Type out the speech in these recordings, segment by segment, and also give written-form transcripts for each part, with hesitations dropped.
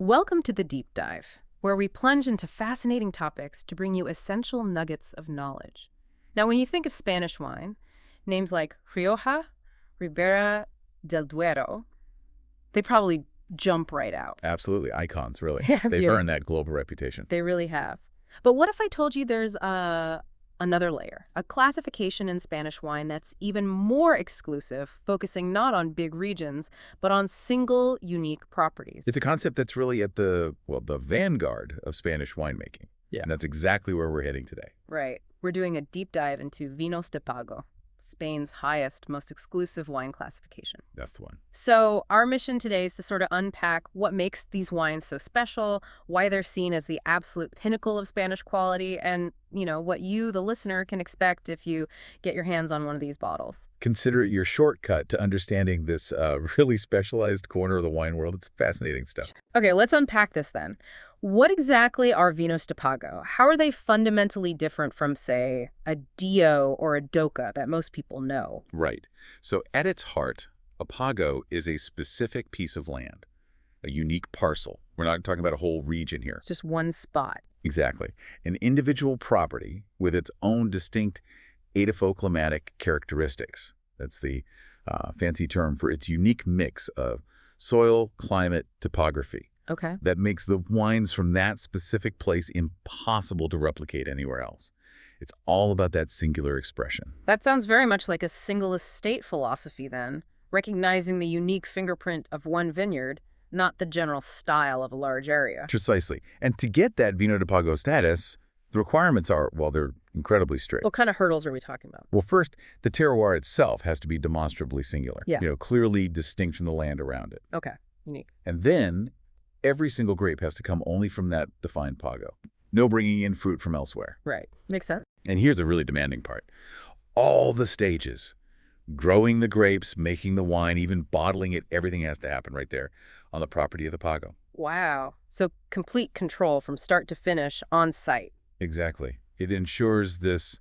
Welcome to the Deep Dive, where we plunge into fascinating topics to bring you essential nuggets of knowledge. Now, when you think of Spanish wine, names like Rioja, Ribera, del Duero, they probably jump right out. Absolutely. Icons, really. Yeah, They've yeah. earned that global reputation. They really have. But what if I told you there's another layer, a classification in Spanish wine that's even more exclusive, focusing not on big regions, but on single, unique properties? It's a concept that's really at the vanguard of Spanish winemaking. Yeah. And that's exactly where we're heading today. Right. We're doing a deep dive into Vinos de Pago, Spain's highest, most exclusive wine classification. That's the one. So our mission today is to sort of unpack what makes these wines so special, why they're seen as the absolute pinnacle of Spanish quality, and, what you, the listener, can expect if you get your hands on one of these bottles. Consider it your shortcut to understanding this really specialized corner of the wine world. It's fascinating stuff. Okay, let's unpack this then. What exactly are Vinos de Pago? How are they fundamentally different from, say, a Dio or a Doca that most people know? Right. So at its heart, a Pago is a specific piece of land, a unique parcel. We're not talking about a whole region here. It's just one spot. Exactly. An individual property with its own distinct adophoclimatic characteristics. That's the fancy term for its unique mix of soil, climate, topography. Okay. That makes the wines from that specific place impossible to replicate anywhere else. It's all about that singular expression. That sounds very much like a single estate philosophy then, recognizing the unique fingerprint of one vineyard, not the general style of a large area. Precisely. And to get that Vino de Pago status, the requirements are, they're incredibly strict. What kind of hurdles are we talking about? Well, first, the terroir itself has to be demonstrably singular. Yeah. Clearly distinct from the land around it. Okay, unique. And then every single grape has to come only from that defined Pago. No bringing in fruit from elsewhere. Right. Makes sense. And here's the really demanding part. All the stages, growing the grapes, making the wine, even bottling it, everything has to happen right there on the property of the Pago. Wow. So complete control from start to finish on site. Exactly. It ensures this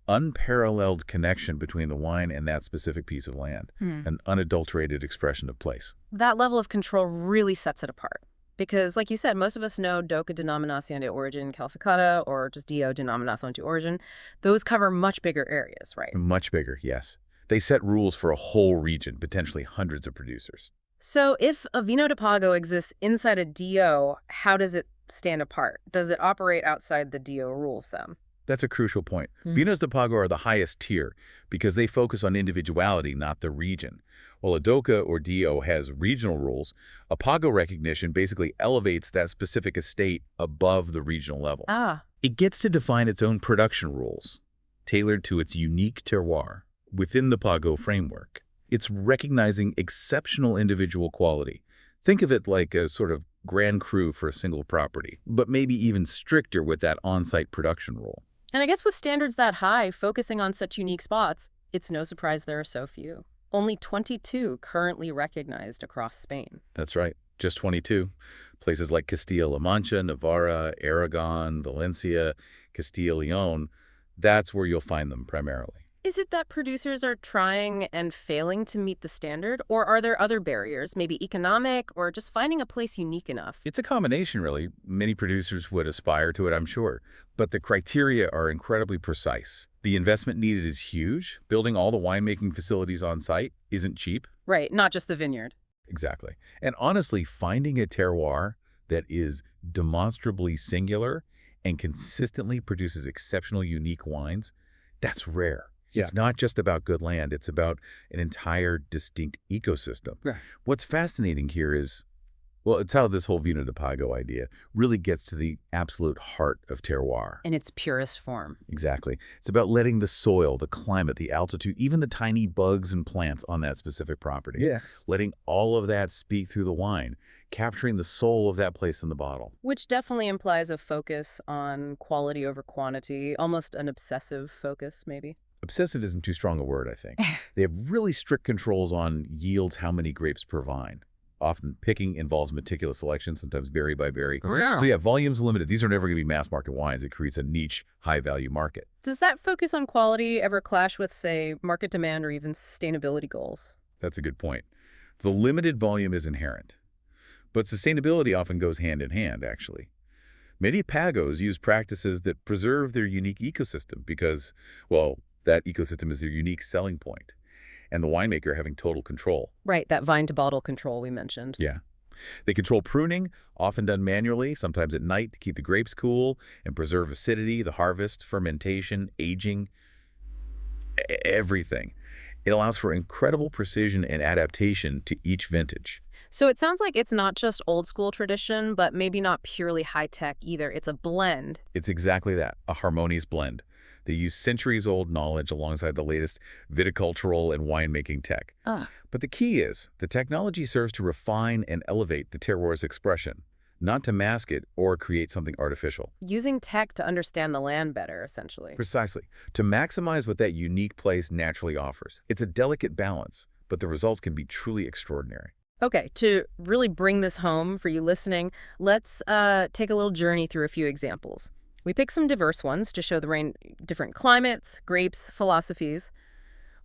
unparalleled connection between the wine and that specific piece of land, an unadulterated expression of place. That level of control really sets it apart. Because, like you said, most of us know Doca Denominación de Origen Calificada or just Dio Denominación de Origen. Those cover much bigger areas, right? Much bigger, yes. They set rules for a whole region, potentially hundreds of producers. So if a Vino de Pago exists inside a Dio, how does it stand apart? Does it operate outside the Dio rules then? That's a crucial point. Vinos de Pago are the highest tier because they focus on individuality, not the region. While a Doca or Dio has regional rules, a Pago recognition basically elevates that specific estate above the regional level. It gets to define its own production rules, tailored to its unique terroir within the Pago framework. It's recognizing exceptional individual quality. Think of it like a sort of grand cru for a single property, but maybe even stricter with that on-site production rule. And I guess with standards that high, focusing on such unique spots, it's no surprise there are so few. Only 22 currently recognized across Spain. That's right, just 22. Places like Castilla-La Mancha, Navarra, Aragon, Valencia, Castilla-León, that's where you'll find them primarily. Is it that producers are trying and failing to meet the standard, or are there other barriers, maybe economic, or just finding a place unique enough? It's a combination, really. Many producers would aspire to it, I'm sure. But the criteria are incredibly precise. The investment needed is huge. Building all the winemaking facilities on site isn't cheap. Right, not just the vineyard. Exactly. And honestly, finding a terroir that is demonstrably singular and consistently produces exceptional, unique wines, that's rare. Yeah. It's not just about good land. It's about an entire distinct ecosystem. Right. What's fascinating here is, it's how this whole Vino de Pago idea really gets to the absolute heart of terroir. In its purest form. Exactly. It's about letting the soil, the climate, the altitude, even the tiny bugs and plants on that specific property, letting all of that speak through the wine, capturing the soul of that place in the bottle. Which definitely implies a focus on quality over quantity, almost an obsessive focus, maybe. Obsessive isn't too strong a word, I think. They have really strict controls on yields, how many grapes per vine. Often picking involves meticulous selection, sometimes berry by berry. So yeah, volume's limited. These are never going to be mass market wines. It creates a niche, high-value market. Does that focus on quality ever clash with, say, market demand or even sustainability goals? That's a good point. The limited volume is inherent. But sustainability often goes hand in hand, actually. Many Pagos use practices that preserve their unique ecosystem because, well, that ecosystem is their unique selling point, and the winemaker having total control. Right, that vine-to-bottle control we mentioned. Yeah. They control pruning, often done manually, sometimes at night to keep the grapes cool and preserve acidity, the harvest, fermentation, aging, everything. It allows for incredible precision and adaptation to each vintage. So it sounds like it's not just old school tradition, but maybe not purely high-tech either. It's a blend. It's exactly that, a harmonious blend. They use centuries-old knowledge alongside the latest viticultural and winemaking tech. Ah. But the key is, the technology serves to refine and elevate the terroir's expression, not to mask it or create something artificial. Using tech to understand the land better, essentially. Precisely, to maximize what that unique place naturally offers. It's a delicate balance, but the result can be truly extraordinary. Okay, to really bring this home for you listening, let's take a little journey through a few examples. We picked some diverse ones to show the different climates, grapes, philosophies.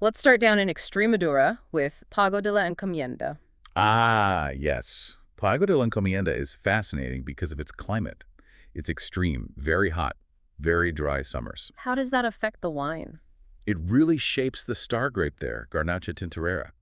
Let's start down in Extremadura with Pago de la Encomienda. Ah, yes. Pago de la Encomienda is fascinating because of its climate. It's extreme, very hot, very dry summers. How does that affect the wine? It really shapes the star grape there, Garnacha tintorera,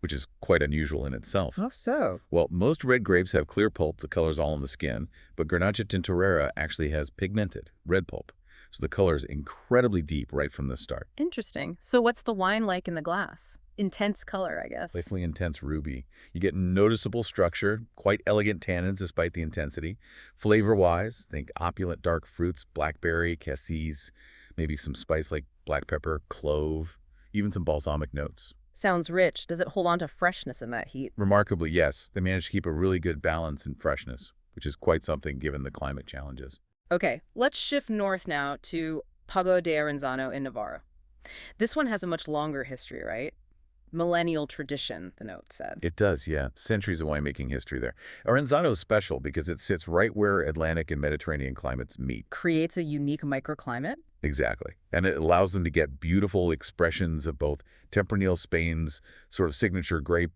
which is quite unusual in itself. Oh, so? Well, most red grapes have clear pulp, the color's all in the skin, but Garnacha tintorera actually has pigmented, red pulp. So the color is incredibly deep right from the start. Interesting. So what's the wine like in the glass? Intense color, I guess. Playfully intense ruby. You get noticeable structure, quite elegant tannins despite the intensity. Flavor-wise, think opulent dark fruits, blackberry, cassis, maybe some spice like black pepper, clove, even some balsamic notes. Sounds rich. Does it hold on to freshness in that heat? Remarkably, yes. They managed to keep a really good balance and freshness, which is quite something given the climate challenges. Okay, let's shift north now to Pago de Arínzano in Navarra. This one has a much longer history, right? Millennial tradition, the note said. It does, yeah. Centuries of winemaking history there. Arenzano is special because it sits right where Atlantic and Mediterranean climates meet. Creates a unique microclimate? Exactly. And it allows them to get beautiful expressions of both Tempranillo, Spain's sort of signature grape,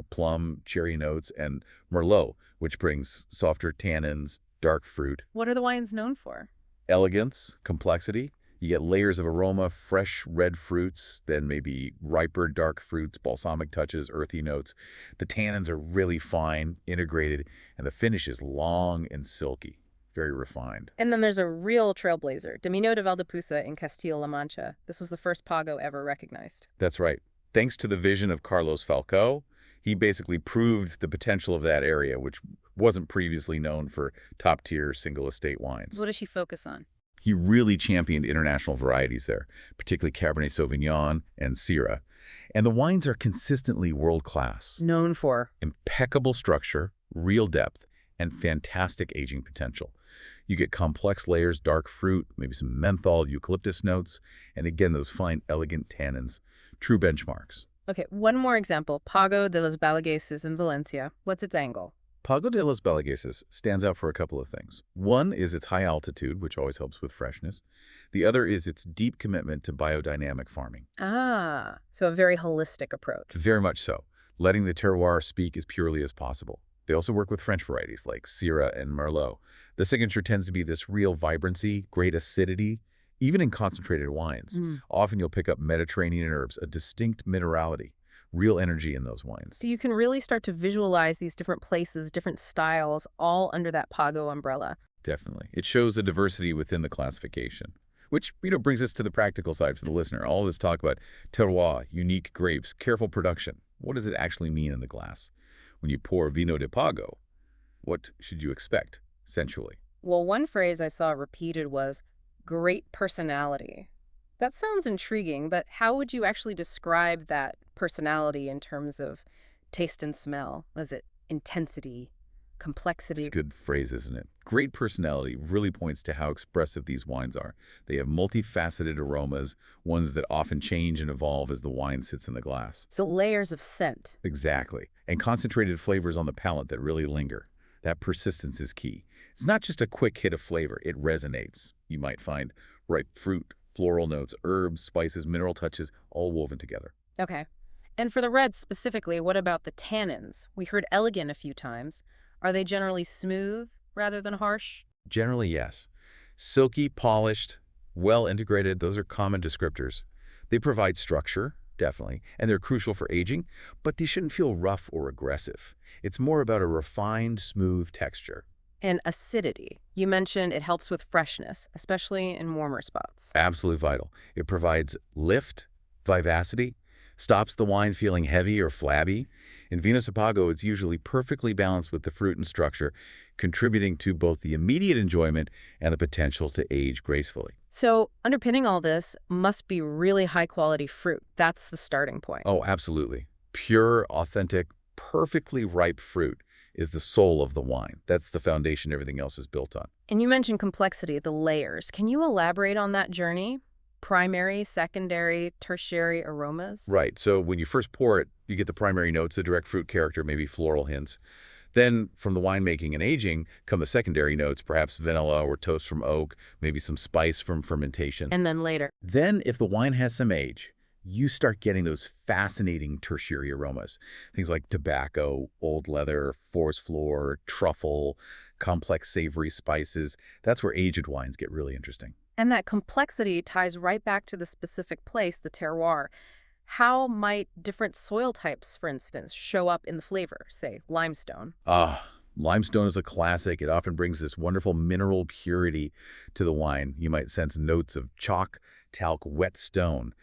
plum, cherry notes, and Merlot, which brings softer tannins, dark fruit. What are the wines known for? Elegance, complexity. You get layers of aroma, fresh red fruits, then maybe riper dark fruits, balsamic touches, earthy notes. The tannins are really fine, integrated, and the finish is long and silky, very refined. And then there's a real trailblazer, Dominio de Valdepusa in Castilla-La Mancha. This was the first Pago ever recognized. That's right. Thanks to the vision of Carlos Falcó, he basically proved the potential of that area, which wasn't previously known for top-tier single estate wines. What does she focus on? He really championed international varieties there, particularly Cabernet Sauvignon and Syrah. And the wines are consistently world-class. Known for? Impeccable structure, real depth, and fantastic aging potential. You get complex layers, dark fruit, maybe some menthol, eucalyptus notes, and again, those fine, elegant tannins. True benchmarks. Okay, one more example. Pago de los Balagueses in Valencia. What's its angle? Pago de los Balagueses stands out for a couple of things. One is its high altitude, which always helps with freshness. The other is its deep commitment to biodynamic farming. Ah, so a very holistic approach. Very much so, letting the terroir speak as purely as possible. They also work with French varieties like Syrah and Merlot. The signature tends to be this real vibrancy, great acidity, even in concentrated wines. Often you'll pick up Mediterranean herbs, a distinct minerality. Real energy in those wines. So you can really start to visualize these different places, different styles, all under that Pago umbrella. Definitely. It shows the diversity within the classification, which, brings us to the practical side for the listener. All this talk about terroir, unique grapes, careful production. What does it actually mean in the glass? When you pour Vino de Pago, what should you expect, sensually? Well, one phrase I saw repeated was great personality. That sounds intriguing, but how would you actually describe that personality in terms of taste and smell? Is it intensity, complexity? It's a good phrase, isn't it? Great personality really points to how expressive these wines are. They have multifaceted aromas, ones that often change and evolve as the wine sits in the glass. So layers of scent. Exactly. And concentrated flavors on the palate that really linger. That persistence is key. It's not just a quick hit of flavor. It resonates. You might find ripe fruit, floral notes, herbs, spices, mineral touches, all woven together. Okay. And for the reds specifically, what about the tannins? We heard elegant a few times. Are they generally smooth rather than harsh? Generally, yes. Silky, polished, well integrated, those are common descriptors. They provide structure, definitely, and they're crucial for aging, but they shouldn't feel rough or aggressive. It's more about a refined, smooth texture. And acidity. You mentioned it helps with freshness, especially in warmer spots. Absolutely vital. It provides lift, vivacity, stops the wine feeling heavy or flabby. In Vinos de Pago, it's usually perfectly balanced with the fruit and structure, contributing to both the immediate enjoyment and the potential to age gracefully. So underpinning all this must be really high-quality fruit. That's the starting point. Oh, absolutely. Pure, authentic, perfectly ripe fruit is the soul of the wine. That's the foundation everything else is built on. And you mentioned complexity, the layers. Can you elaborate on that journey? Primary, secondary, tertiary aromas? Right. So when you first pour it, you get the primary notes, the direct fruit character, maybe floral hints. Then from the winemaking and aging come the secondary notes, perhaps vanilla or toast from oak, maybe some spice from fermentation. And then later. Then if the wine has some age, you start getting those fascinating tertiary aromas. Things like tobacco, old leather, forest floor, truffle, complex savory spices. That's where aged wines get really interesting. And that complexity ties right back to the specific place, the terroir. How might different soil types, for instance, show up in the flavor, say, limestone? Limestone is a classic. It often brings this wonderful mineral purity to the wine. You might sense notes of chalk, talc, wet stone.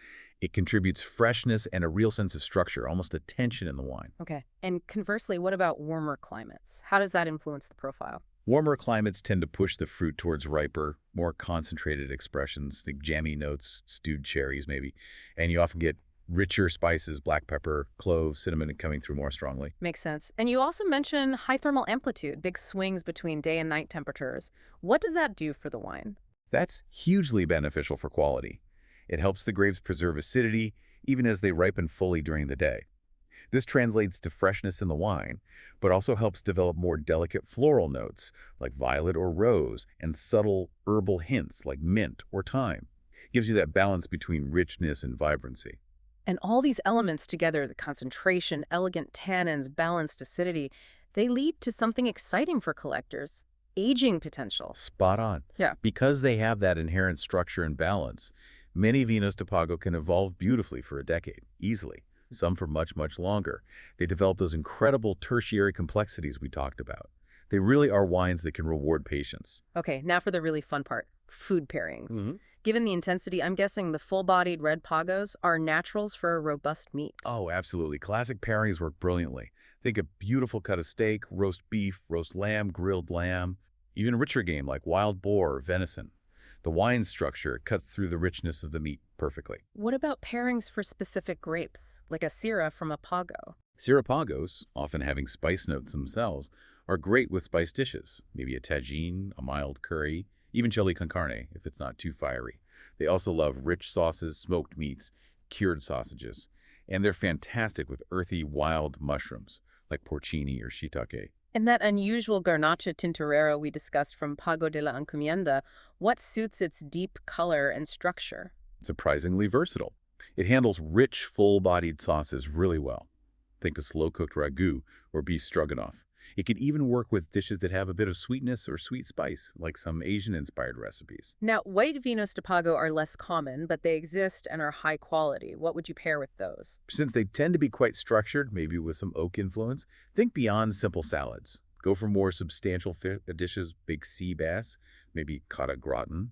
It contributes freshness and a real sense of structure, almost a tension in the wine. Okay. And conversely, what about warmer climates? How does that influence the profile? Warmer climates tend to push the fruit towards riper, more concentrated expressions, think jammy notes, stewed cherries maybe, and you often get richer spices, black pepper, cloves, cinnamon coming through more strongly. Makes sense. And you also mentioned high thermal amplitude, big swings between day and night temperatures. What does that do for the wine? That's hugely beneficial for quality. It helps the grapes preserve acidity even as they ripen fully during the day. This translates to freshness in the wine, but also helps develop more delicate floral notes like violet or rose and subtle herbal hints like mint or thyme. It gives you that balance between richness and vibrancy. And all these elements together, the concentration, elegant tannins, balanced acidity, they lead to something exciting for collectors, aging potential. Spot on. Yeah. Because they have that inherent structure and balance, many Vinos de Pago can evolve beautifully for a decade, easily. Some for much, much longer. They develop those incredible tertiary complexities we talked about. They really are wines that can reward patience. Okay, now for the really fun part, food pairings. Mm-hmm. Given the intensity, I'm guessing the full-bodied red Pagos are naturals for robust meats. Oh, absolutely. Classic pairings work brilliantly. Think a beautiful cut of steak, roast beef, roast lamb, grilled lamb, even richer game like wild boar or venison. The wine structure cuts through the richness of the meat perfectly. What about pairings for specific grapes, like a Syrah from a Pago? Syrah Pagos, often having spice notes themselves, are great with spice dishes, maybe a tagine, a mild curry, even chili con carne if it's not too fiery. They also love rich sauces, smoked meats, cured sausages, and they're fantastic with earthy wild mushrooms like porcini or shiitake. And that unusual Garnacha Tintorera we discussed from Pago de la Encomienda, what suits its deep color and structure? Surprisingly versatile. It handles rich, full-bodied sauces really well. Think a slow-cooked ragu or beef stroganoff. It could even work with dishes that have a bit of sweetness or sweet spice, like some Asian-inspired recipes. Now, white Vinos de Pago are less common, but they exist and are high quality. What would you pair with those? Since they tend to be quite structured, maybe with some oak influence, think beyond simple salads. Go for more substantial dishes, big sea bass, maybe cotta gratin.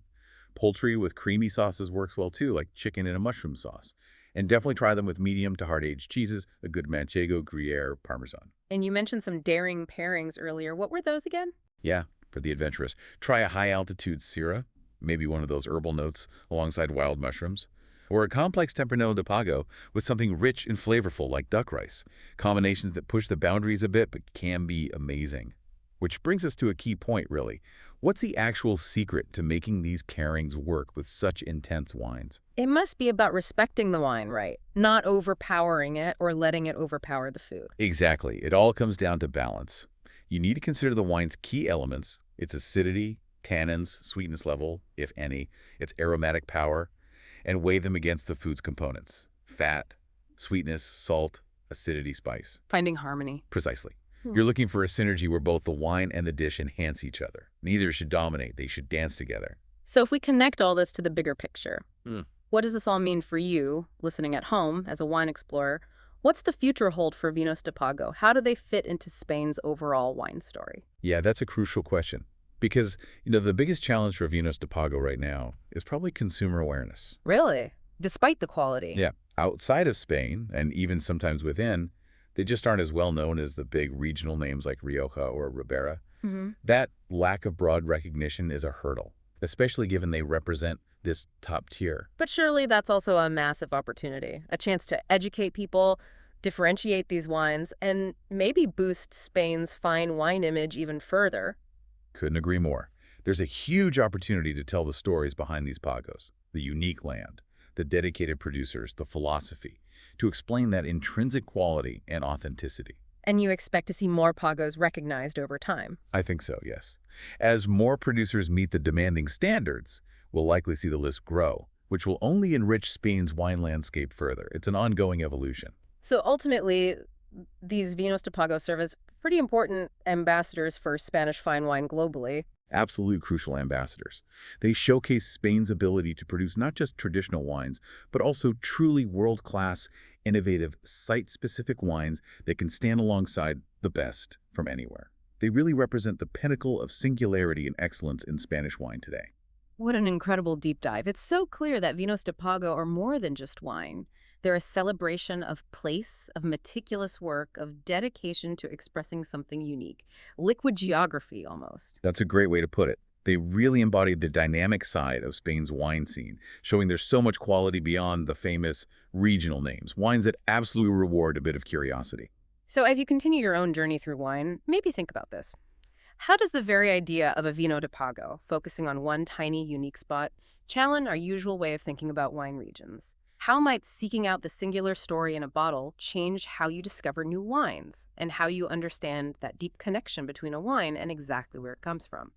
Poultry with creamy sauces works well too, like chicken in a mushroom sauce. And definitely try them with medium to hard-aged cheeses, a good Manchego, Gruyere, Parmesan. And you mentioned some daring pairings earlier. What were those again? Yeah, for the adventurous. Try a high-altitude Syrah, maybe one of those herbal notes alongside wild mushrooms. Or a complex Tempranillo de Pago with something rich and flavorful like duck rice. Combinations that push the boundaries a bit but can be amazing. Which brings us to a key point, really. What's the actual secret to making these pairings work with such intense wines? It must be about respecting the wine, right? Not overpowering it or letting it overpower the food. Exactly. It all comes down to balance. You need to consider the wine's key elements, its acidity, tannins, sweetness level, if any, its aromatic power, and weigh them against the food's components. Fat, sweetness, salt, acidity, spice. Finding harmony. Precisely. You're looking for a synergy where both the wine and the dish enhance each other. Neither should dominate, they should dance together. So if we connect all this to the bigger picture, what does this all mean for you, listening at home, as a wine explorer? What's the future hold for Vinos de Pago? How do they fit into Spain's overall wine story? Yeah, that's a crucial question. Because, the biggest challenge for Vinos de Pago right now is probably consumer awareness. Really? Despite the quality? Yeah, outside of Spain, and even sometimes within, they just aren't as well known as the big regional names like Rioja or Ribera. That lack of broad recognition is a hurdle, especially given they represent this top tier. But surely that's also a massive opportunity, a chance to educate people, differentiate these wines, and maybe boost Spain's fine wine image even further. Couldn't agree more. There's a huge opportunity to tell the stories behind these Pagos, the unique land, the dedicated producers, the philosophy, to explain that intrinsic quality and authenticity. And you expect to see more Pagos recognized over time? I think so, yes. As more producers meet the demanding standards, we'll likely see the list grow, which will only enrich Spain's wine landscape further. It's an ongoing evolution. So ultimately, these Vinos de Pago serve as pretty important ambassadors for Spanish fine wine globally. Absolute crucial ambassadors. They showcase Spain's ability to produce not just traditional wines, but also truly world-class, innovative, site-specific wines that can stand alongside the best from anywhere. They really represent the pinnacle of singularity and excellence in Spanish wine today. What an incredible deep dive. It's so clear that Vinos de Pago are more than just wine. They're a celebration of place, of meticulous work, of dedication to expressing something unique. Liquid geography, almost. That's a great way to put it. They really embodied the dynamic side of Spain's wine scene, showing there's so much quality beyond the famous regional names, wines that absolutely reward a bit of curiosity. So as you continue your own journey through wine, maybe think about this. How does the very idea of a Vino de Pago, focusing on one tiny, unique spot, challenge our usual way of thinking about wine regions? How might seeking out the singular story in a bottle change how you discover new wines and how you understand that deep connection between a wine and exactly where it comes from?